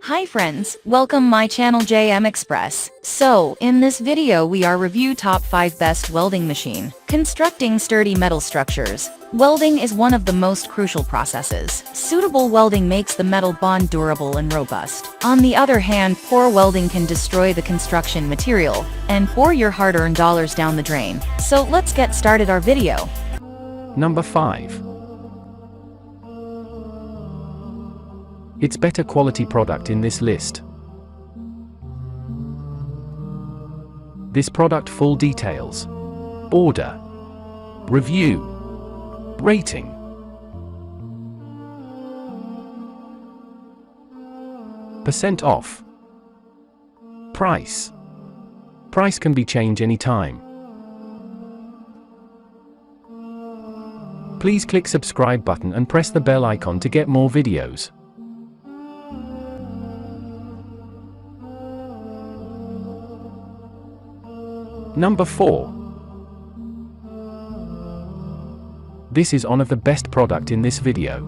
Hi friends, welcome my channel JM Express. So, in this video we are review top 5 best welding machine. Constructing sturdy metal structures. Welding is one of the most crucial processes. Suitable welding makes the metal bond durable and robust. On the other hand, poor welding can destroy the construction material and pour your hard-earned dollars down the drain. So let's get started our video. Number 5. It's better quality product in this list. This product full details. Order. Review. Rating. Percent off. Price. Price can be changed anytime. Please click subscribe button and press the bell icon to get more videos. Number 4. This is one of the best product in this video.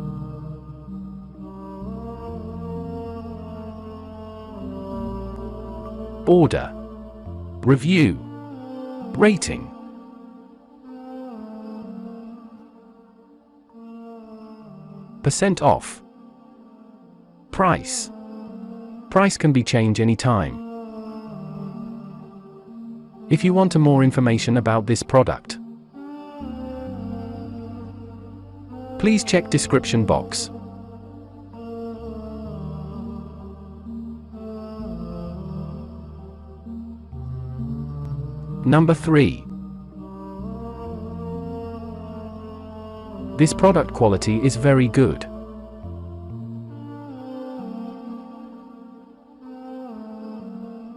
Order. Review. Rating. Percent off. Price. Price can be changed anytime. If you want more information about this product, please check description box. Number 3. This product quality is very good.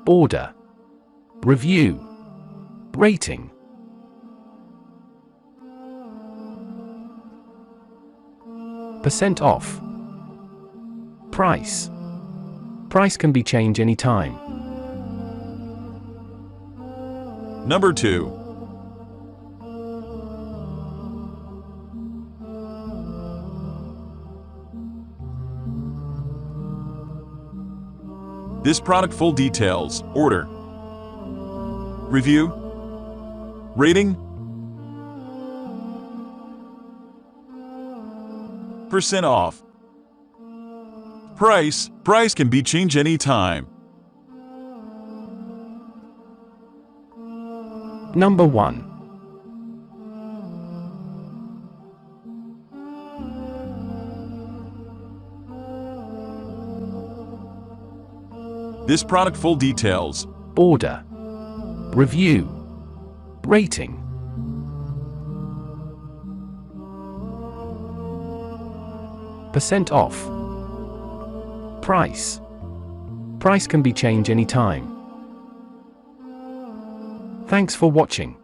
Order. Review. Rating. Percent off. Price. Price can be changed anytime. Number 2. This product full details. Order. Review. Rating. Percent off. Price. Price can be changed anytime. Number 1. This product full details. Order. Review. Rating. Percent off. Price. Price can be changed anytime. Thanks for watching.